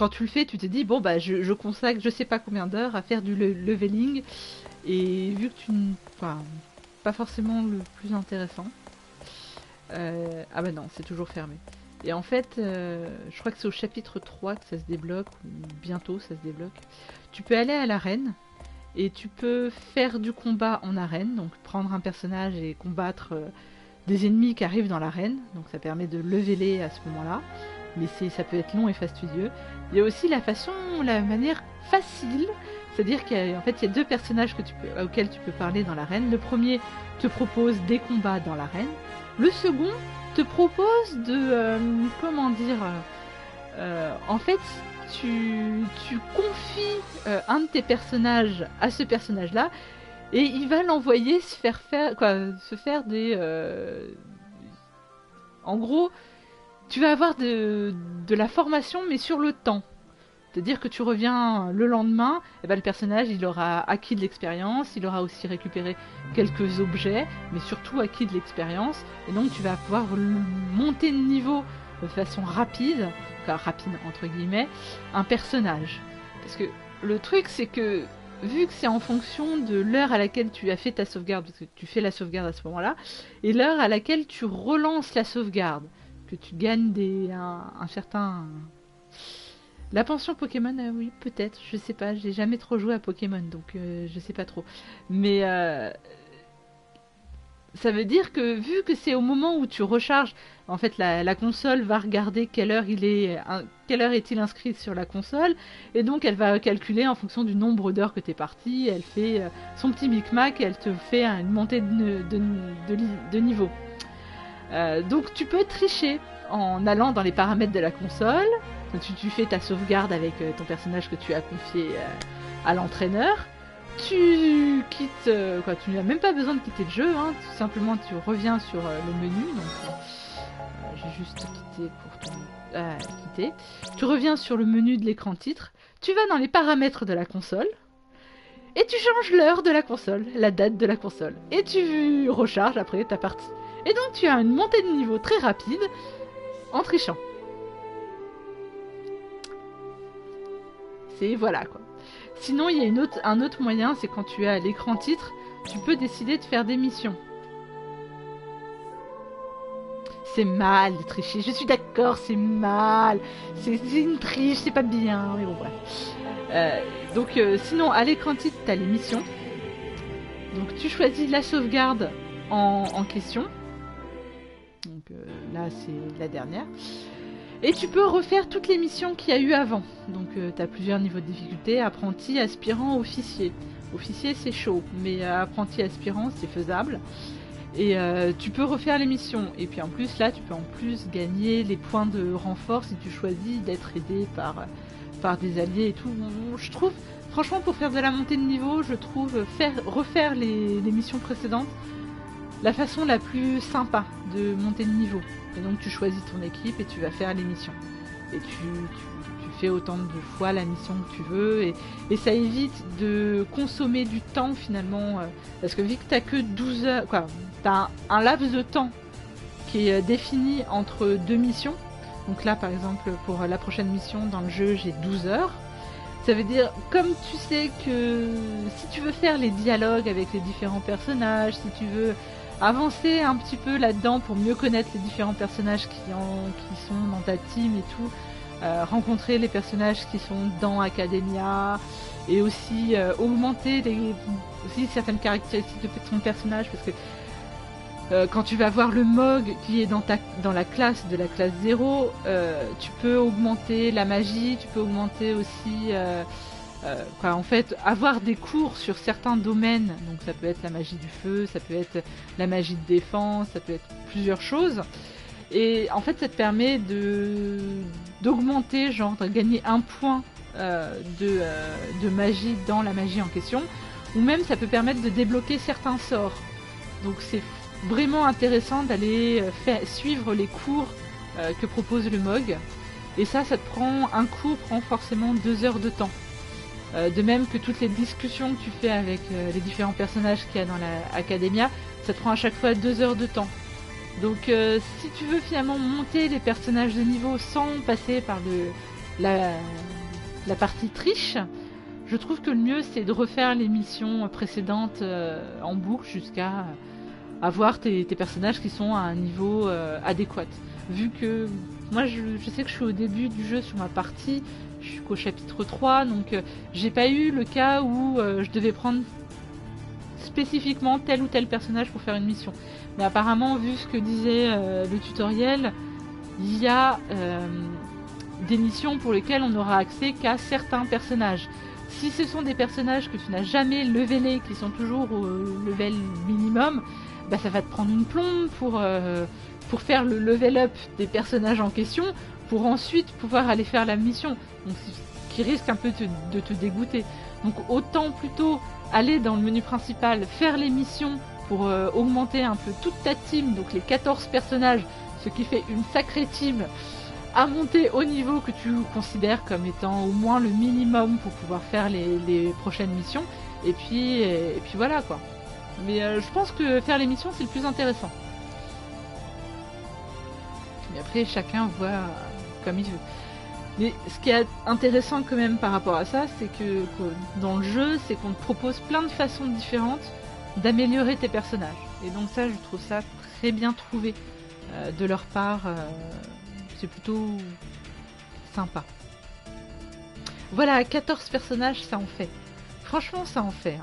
quand tu le fais, tu te dis, bon, bah, je consacre je sais pas combien d'heures à faire du leveling, et vu que enfin, pas forcément le plus intéressant. Ah bah non, c'est toujours fermé. Et en fait, je crois que c'est au chapitre 3 que ça se débloque, ou bientôt ça se débloque. Tu peux aller à l'arène, et tu peux faire du combat en arène, donc prendre un personnage et combattre des ennemis qui arrivent dans l'arène, donc ça permet de leveler à ce moment-là, mais ça peut être long et fastidieux. Il y a aussi la manière facile, c'est-à-dire qu'en fait il y a deux personnages auxquels tu peux parler dans l'arène. Le premier te propose des combats dans l'arène, le second te propose de... comment dire... en fait, tu confies un de tes personnages à ce personnage-là, et il va l'envoyer se faire des... En gros, tu vas avoir de la formation, mais sur le temps. C'est-à-dire que tu reviens le lendemain, et ben le personnage il aura acquis de l'expérience, il aura aussi récupéré quelques objets, mais surtout acquis de l'expérience, et donc tu vas pouvoir monter de niveau de façon rapide, enfin rapide entre guillemets, un personnage. Parce que le truc c'est que, vu que c'est en fonction de l'heure à laquelle tu as fait ta sauvegarde, parce que tu fais la sauvegarde à ce moment-là, et l'heure à laquelle tu relances la sauvegarde, que tu gagnes un certain... La pension Pokémon, oui, peut-être, je sais pas, j'ai jamais trop joué à Pokémon, donc je sais pas trop. Mais ça veut dire que vu que c'est au moment où tu recharges, en fait la console va regarder quelle heure est-il inscrit sur la console, et donc elle va calculer en fonction du nombre d'heures que tu es parti, elle fait son petit micmac et elle te fait une montée de niveau. Donc tu peux tricher en allant dans les paramètres de la console. Tu fais ta sauvegarde avec ton personnage que tu as confié à l'entraîneur. Tu quittes... tu n'as même pas besoin de quitter le jeu, hein. Tout simplement tu reviens sur le menu. Donc, j'ai juste quitté pour quitter. Tu reviens sur le menu de l'écran titre. Tu vas dans les paramètres de la console. Et tu changes l'heure de la console, la date de la console. Et tu recharges après ta partie. Et donc tu as une montée de niveau très rapide en trichant. C'est voilà quoi. Sinon il y a un autre moyen, c'est quand tu es à l'écran titre, tu peux décider de faire des missions. C'est mal de tricher, je suis d'accord, c'est mal. C'est une triche, c'est pas bien, mais bon bref. Donc sinon à l'écran titre t'as les missions. Donc tu choisis la sauvegarde en question. Donc là c'est la dernière. Et tu peux refaire toutes les missions qu'il y a eu avant. Donc tu as plusieurs niveaux de difficulté. Apprenti, aspirant, officier. Officier c'est chaud, mais apprenti, aspirant c'est faisable. Et tu peux refaire les missions. Et puis en plus là tu peux en plus gagner les points de renfort si tu choisis d'être aidé par des alliés et tout. Je trouve, franchement pour faire de la montée de niveau, je trouve refaire les missions précédentes la façon la plus sympa de monter de niveau. Et donc tu choisis ton équipe et tu vas faire les missions. Et tu fais autant de fois la mission que tu veux. Et ça évite de consommer du temps finalement. Parce que vu que tu n'as que 12 heures... tu as un laps de temps qui est défini entre deux missions. Donc là par exemple pour la prochaine mission dans le jeu j'ai 12 heures. Ça veut dire, comme tu sais que si tu veux faire les dialogues avec les différents personnages, si tu veux avancer un petit peu là-dedans pour mieux connaître les différents personnages qui sont dans ta team et tout, rencontrer les personnages qui sont dans Academia, et aussi augmenter aussi certaines caractéristiques de ton personnage, parce que quand tu vas voir le Mog qui est dans la classe de la classe 0, tu peux augmenter la magie, tu peux augmenter aussi... en fait, avoir des cours sur certains domaines, donc ça peut être la magie du feu, ça peut être la magie de défense, ça peut être plusieurs choses. Et en fait, ça te permet d'augmenter, genre de gagner un point de magie dans la magie en question, ou même ça peut permettre de débloquer certains sorts. Donc c'est vraiment intéressant d'aller suivre les cours que propose le MOG. Et ça te prend, un cours prend forcément 2 heures de temps. De même que toutes les discussions que tu fais avec les différents personnages qu'il y a dans la Academia, ça te prend à chaque fois 2 heures de temps. Donc si tu veux finalement monter les personnages de niveau sans passer par la, la partie triche, je trouve que le mieux c'est de refaire les missions précédentes en boucle jusqu'à avoir tes personnages qui sont à un niveau adéquat. Vu que moi je sais que je suis au début du jeu sur ma partie, je suis qu'au chapitre 3, donc j'ai pas eu le cas où je devais prendre spécifiquement tel ou tel personnage pour faire une mission. Mais apparemment, vu ce que disait le tutoriel, il y a des missions pour lesquelles on n'aura accès qu'à certains personnages. Si ce sont des personnages que tu n'as jamais levelés, qui sont toujours au level minimum, bah ça va te prendre une plombe pour faire le level up des personnages en question, pour ensuite pouvoir aller faire la mission. Donc, ce qui risque un peu de te dégoûter. Donc autant plutôt aller dans le menu principal, faire les missions pour augmenter un peu toute ta team, donc les 14 personnages, ce qui fait une sacrée team à monter au niveau que tu considères comme étant au moins le minimum pour pouvoir faire les prochaines missions. Et puis voilà quoi. Mais je pense que faire les missions c'est le plus intéressant. Mais après chacun voit comme il veut. Mais ce qui est intéressant quand même par rapport à ça, c'est que dans le jeu, c'est qu'on te propose plein de façons différentes d'améliorer tes personnages. Et donc ça, je trouve ça très bien trouvé de leur part. C'est plutôt sympa. Voilà, 14 personnages, ça en fait. Franchement, ça en fait.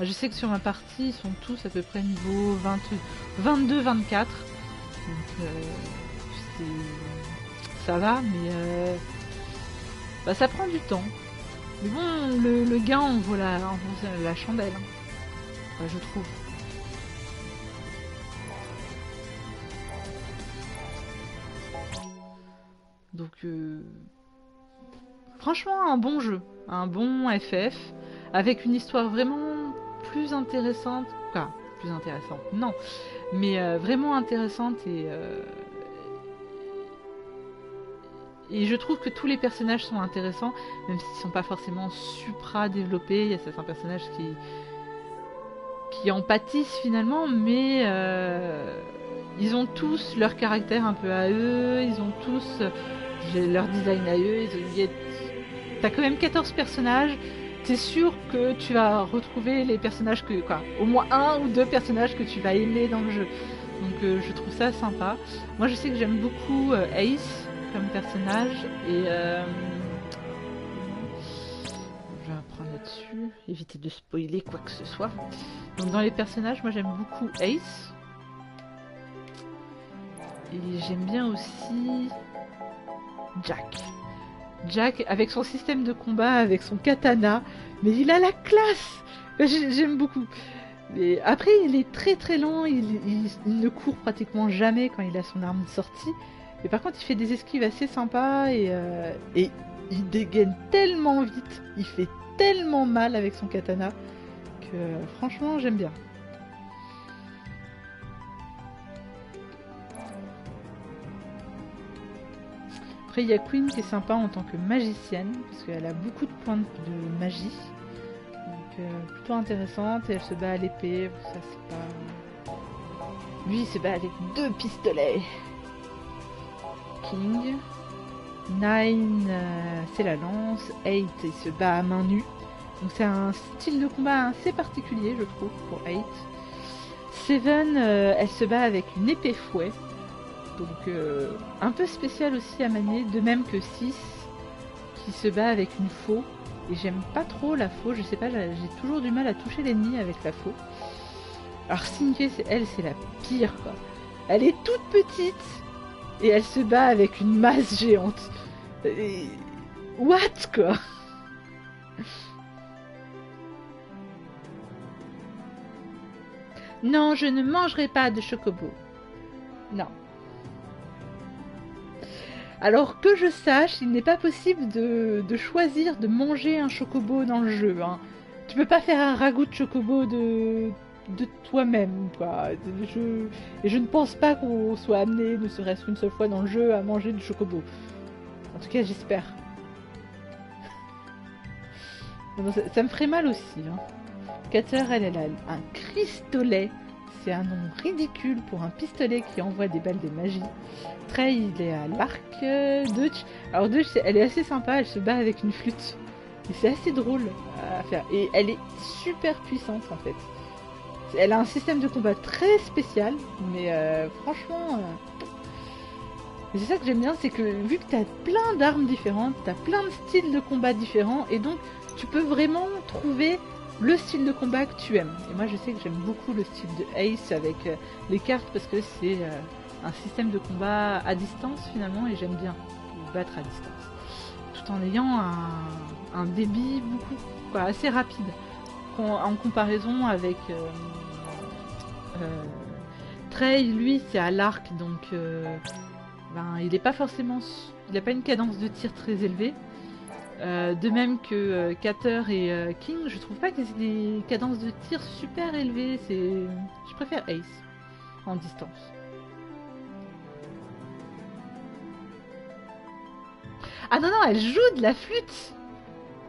Je sais que sur ma partie, ils sont tous à peu près niveau 22-24. Donc, ça va, mais bah, ça prend du temps. Mais bon, le gain en vaut la chandelle. Enfin, je trouve. Donc, franchement, un bon jeu. Un bon FF. Avec une histoire vraiment plus intéressante. Enfin, plus intéressante, non. Mais vraiment intéressante et je trouve que tous les personnages sont intéressants, même s'ils ne sont pas forcément supra développés. Il y a certains personnages qui en pâtissent finalement, mais ils ont tous leur caractère un peu à eux, ils ont tous leur design à eux. T'as quand même 14 personnages, t'es sûr que tu vas retrouver les personnages au moins un ou deux personnages que tu vas aimer dans le jeu. Donc je trouve ça sympa. Moi je sais que j'aime beaucoup Ace comme personnage et je vais apprendre là-dessus, éviter de spoiler quoi que ce soit. Donc dans les personnages, moi j'aime beaucoup Ace et j'aime bien aussi Jack avec son système de combat, avec son katana, mais il a la classe. J'aime beaucoup. Mais après il est très très lent, il ne court pratiquement jamais quand il a son arme sortie. Mais par contre, il fait des esquives assez sympas et il dégaine tellement vite, il fait tellement mal avec son katana que franchement, j'aime bien. Après, il y a Queen qui est sympa en tant que magicienne parce qu'elle a beaucoup de points de magie. Donc, plutôt intéressante et elle se bat à l'épée. Ça, c'est pas. Lui, il se bat avec 2 pistolets. King. 9, c'est la lance. 8, il se bat à main nue. Donc c'est un style de combat assez particulier, je trouve, pour 8. 7, elle se bat avec une épée fouet. Donc un peu spécial aussi à manier, de même que 6, qui se bat avec une faux. Et j'aime pas trop la faux, je sais pas, j'ai toujours du mal à toucher l'ennemi avec la faux. Alors Cinque, elle, c'est la pire, quoi. Elle est toute petite. Et elle se bat avec une masse géante. Et... What, quoi? Non, je ne mangerai pas de chocobo. Non. Alors que je sache, il n'est pas possible de choisir de manger un chocobo dans le jeu. Hein. Tu peux pas faire un ragoût de chocobo de toi-même, quoi. Et je ne pense pas qu'on soit amené, ne serait-ce qu'une seule fois dans le jeu, à manger du chocobo. En tout cas, j'espère. Ça me ferait mal aussi. Hein. Cater, elle a un cristolet. c'est un nom ridicule pour un pistolet qui envoie des balles de magie. Trey, il est à l'arc. Dutch, alors Dutch, elle est assez sympa, elle se bat avec une flûte. Et c'est assez drôle à faire. Et elle est super puissante en fait. Elle a un système de combat très spécial, mais franchement... Et c'est ça que j'aime bien, c'est que vu que t'as plein d'armes différentes, t'as plein de styles de combat différents, et donc tu peux vraiment trouver le style de combat que tu aimes. Et moi je sais que j'aime beaucoup le style de Ace avec les cartes, parce que c'est un système de combat à distance finalement, et j'aime bien battre à distance. Tout en ayant un débit assez rapide, en comparaison avec... Trey, lui, c'est à l'arc, donc... il n'est pas forcément, il n'a pas une cadence de tir très élevée. De même que Cater et King, je trouve pas qu'ils aient des cadences de tir super élevées. Je préfère Ace en distance. Ah non, elle joue de la flûte.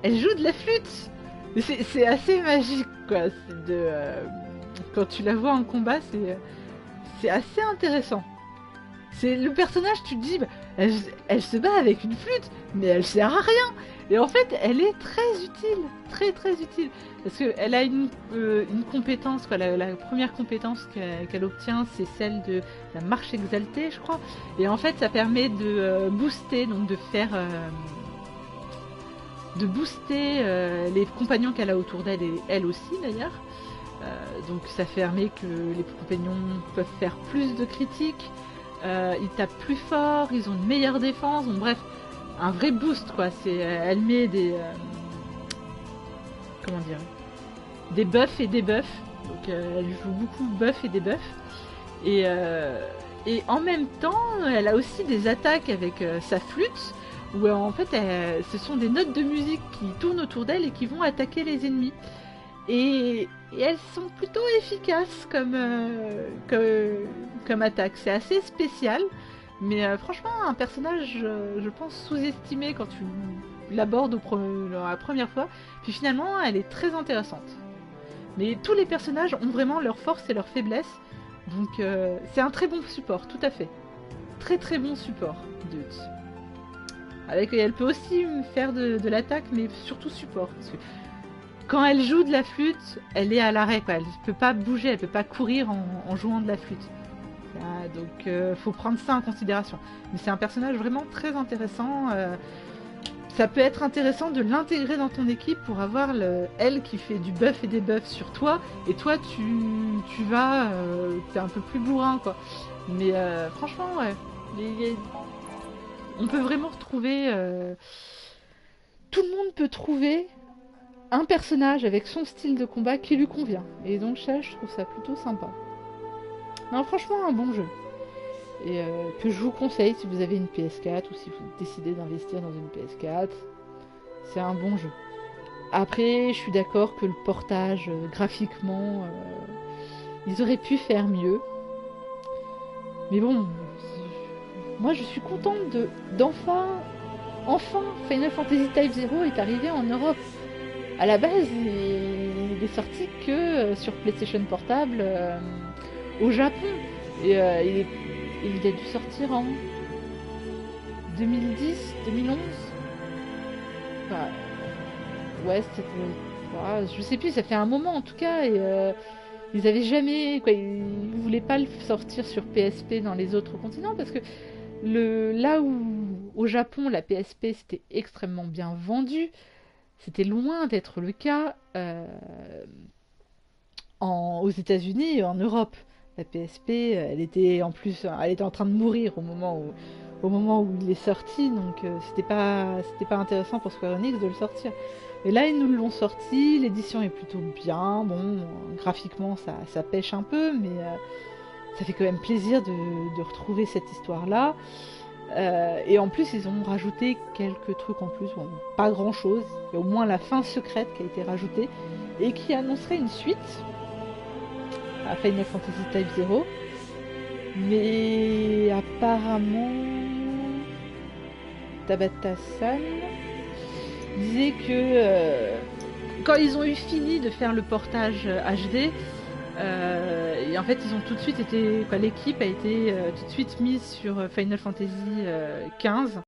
Elle joue de la flûte. C'est assez magique, quoi. Quand tu la vois en combat, c'est assez intéressant. C'est le personnage, tu te dis, elle se bat avec une flûte, mais elle sert à rien. Et en fait, elle est très utile, très très utile, parce que elle a une compétence, quoi. La première compétence qu'elle obtient, c'est celle de la marche exaltée, je crois. Et en fait, ça permet de booster, donc de booster les compagnons qu'elle a autour d'elle, et elle aussi d'ailleurs. Donc ça permet que les compagnons peuvent faire plus de critiques. Ils tapent plus fort, ils ont une meilleure défense, donc bref, un vrai boost quoi. Elle met des des buffs et des buffs, donc elle joue beaucoup buffs et des buffs, et en même temps elle a aussi des attaques avec sa flûte, où en fait ce sont des notes de musique qui tournent autour d'elle et qui vont attaquer les ennemis. Et elles sont plutôt efficaces comme attaque. C'est assez spécial, mais franchement, un personnage, je pense, sous-estimé quand tu l'abordes la première fois. Puis finalement, elle est très intéressante. Mais tous les personnages ont vraiment leurs forces et leurs faiblesses. Donc c'est un très bon support, tout à fait. Très très bon support, Dutch. Elle peut aussi faire de l'attaque, mais surtout support. Parce que quand elle joue de la flûte, elle est à l'arrêt, quoi. Elle peut pas bouger, elle peut pas courir en jouant de la flûte. Donc faut prendre ça en considération. Mais c'est un personnage vraiment très intéressant. Ça peut être intéressant de l'intégrer dans ton équipe pour avoir elle qui fait du buff et des buffs sur toi, et toi tu vas t'es un peu plus bourrin, quoi. Mais franchement, ouais. On peut vraiment retrouver... tout le monde peut trouver un personnage avec son style de combat qui lui convient. Et donc ça, je trouve ça plutôt sympa. Non, franchement, un bon jeu. Et que je vous conseille si vous avez une PS4 ou si vous décidez d'investir dans une PS4. C'est un bon jeu. Après, je suis d'accord que le portage, graphiquement, ils auraient pu faire mieux. Mais bon, moi je suis contente d'enfin Final Fantasy Type 0 est arrivé en Europe. À la base, il est sorti que sur PlayStation Portable au Japon. Et il a dû sortir en 2010, 2011. Enfin, ouais, c'était... je sais plus, ça fait un moment en tout cas. Et ils avaient jamais... ils voulaient pas le sortir sur PSP dans les autres continents, parce que là où au Japon la PSP c'était extrêmement bien vendu, c'était loin d'être le cas aux États-Unis et en Europe. La PSP, elle était en train de mourir au moment où il est sorti, donc c'était pas intéressant pour Square Enix de le sortir. Et là, ils nous l'ont sorti, l'édition est plutôt bien, bon, graphiquement ça pêche un peu, mais ça fait quand même plaisir de retrouver cette histoire-là. Et en plus, ils ont rajouté quelques trucs en plus, bon, pas grand-chose, il y a au moins la fin secrète qui a été rajoutée, et qui annoncerait une suite à Final Fantasy Type 0. Mais apparemment, Tabata-san disait que quand ils ont eu fini de faire le portage HD, Et en fait, ils ont tout de suite été, l'équipe a été tout de suite mise sur Final Fantasy 15.